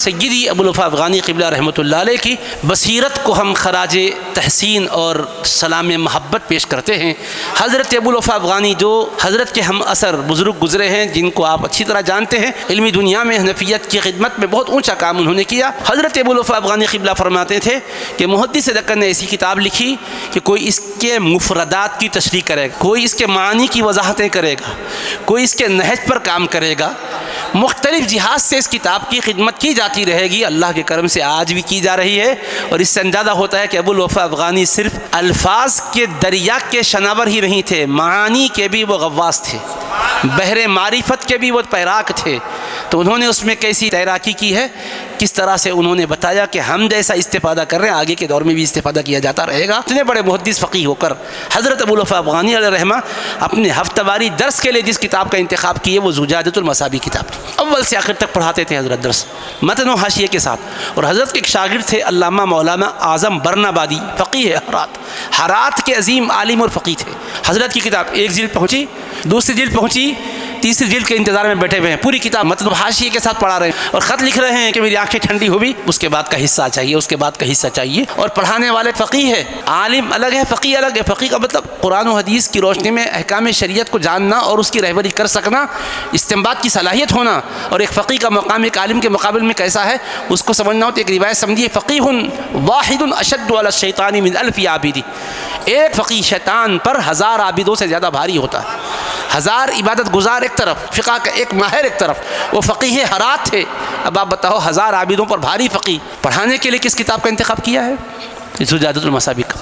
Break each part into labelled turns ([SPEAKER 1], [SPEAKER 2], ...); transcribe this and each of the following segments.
[SPEAKER 1] سیدی ابوالوفا افغانی قبلہ رحمۃ اللہ علیہ کی بصیرت کو ہم خراج تحسین اور سلام محبت پیش کرتے ہیں۔ حضرت ابوالوفا افغانی جو حضرت کے ہم اثر بزرگ گزرے ہیں، جن کو آپ اچھی طرح جانتے ہیں، علمی دنیا میں حنفیت کی خدمت میں بہت اونچا کام انہوں نے کیا۔ حضرت ابوالوفا افغانی قبلہ فرماتے تھے کہ محدث دکن نے ایسی کتاب لکھی کہ کوئی اس کے مفردات کی تشریح کرے گا، کوئی اس کے معنی کی وضاحتیں کرے گا، کوئی اس کے نہج پر کام کرے گا۔ مختلف جہاز سے اس کتاب کی خدمت کی جاتی رہے گی، اللہ کے کرم سے آج بھی کی جا رہی ہے، اور اس سے اندازہ ہوتا ہے کہ ابوالوفا افغانی صرف الفاظ کے دریا کے شناور ہی نہیں تھے، معانی کے بھی وہ غواص تھے، بحر معرفت کے بھی وہ تیراک تھے۔ تو انہوں نے اس میں کیسی تیراکی کی ہے، کس طرح سے انہوں نے بتایا کہ ہم جیسا استفادہ کر رہے ہیں آگے کے دور میں بھی استفادہ کیا جاتا رہے گا۔ اتنے بڑے محدث فقیہ ہو کر حضرت ابوالوفا افغانی علیہ الرحمہ اپنے ہفتہ واری درس کے لیے جس کتاب کا انتخاب کیے وہ زجاجۃ المصابیح کتاب تھی۔ اول سے آخر تک پڑھاتے تھے حضرت درس، متن و حاشیے کے ساتھ، اور حضرت کے ایک شاگرد تھے علامہ مولانا اعظم برنابادی، فقیہ ہرات کے عظیم عالم اور فقیہ تھے۔ حضرت کی کتاب ایک جلد پہنچی، دوسری جلد پہنچی، تیسری جلد کے انتظار میں بیٹھے ہوئے ہیں، پوری کتاب متن و حاشیے کے ساتھ پڑھا رہے ہیں اور خط لکھ رہے ہیں کہ میری آنکھیں ٹھنڈی ہوئی، اس کے بعد کا حصہ چاہیے، اس کے بعد کا حصہ چاہیے۔ اور پڑھانے والے فقیہ ہے، عالم الگ ہے، فقیہ الگ ہے۔ فقیہ کا مطلب قرآن و حدیث کی روشنی میں احکام شریعت کو جاننا اور اس کی رہبری کر سکنا، استنباط کی صلاحیت ہونا، اور ایک فقیہ کا مقام ایک عالم کے مقابل میں کیسا ہے اس کو سمجھنا ہو تو ایک روایت سمجھیے، فقیہ واحد اشد علی الشیطان من الف عابد، ایک فقیہ شیطان پر 1000 عابدوں سے زیادہ بھاری ہوتا ہے۔ 1000 عبادت گزار ایک طرف، فقہ کا ایک ماہر ایک طرف، وہ فقیہ ہرات تھے۔ اب آپ بتاؤ 1000 عابدوں پر بھاری فقیہ پڑھانے کے لیے کس کتاب کا انتخاب کیا ہے؟ زجاجۃ المصابیح کا،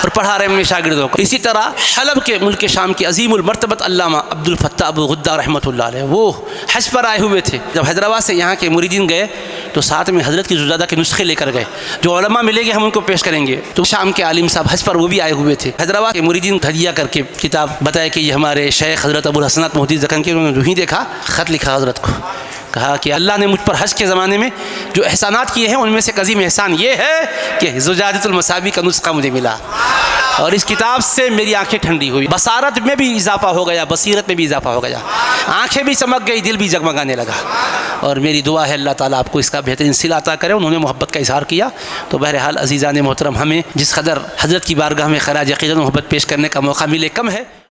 [SPEAKER 1] اور پڑھا رہے ہیں اپنے شاگردوں کو۔ اسی طرح حلب کے ملک شام کے عظیم المرتبت علامہ عبد الفتاح ابو غدہ رحمۃ اللہ علیہ، وہ حج پر آئے ہوئے تھے۔ جب حیدرآباد سے یہاں کے مریدین گئے تو ساتھ میں حضرت کی زجاجہ کے نسخے لے کر گئے، جو علماء ملیں گے ہم ان کو پیش کریں گے۔ تو شام کے عالم صاحب حج پر وہ بھی آئے ہوئے تھے۔ حیدرآباد کے مریدین ہدیہ کر کے کتاب بتایا کہ یہ ہمارے شیخ حضرت ابو الحسنات محدث دکن کے، انہوں نے جو ہی دیکھا خط لکھا حضرت کو، کہا کہ اللہ نے مجھ پر حج کے زمانے میں جو احسانات کیے ہیں ان میں سے ایک عظیم احسان یہ ہے کہ زجاجۃ المصابیح کا نسخہ مجھے ملا، اور اس کتاب سے میری آنکھیں ٹھنڈی ہوئی، بصارت میں بھی اضافہ ہو گیا، بصیرت میں بھی اضافہ ہو گیا، آنکھیں بھی چمک گئی، دل بھی جگمگانے لگا۔ اور میری دعا ہے اللہ تعالیٰ آپ کو اس کا بہترین صلہ عطا کرے۔ انہوں نے محبت کا اظہار کیا۔ تو بہرحال عزیزان محترم، ہمیں جس قدر حضرت کی بارگاہ میں خراج عقیدت محبت پیش کرنے کا موقع ملے کم ہے۔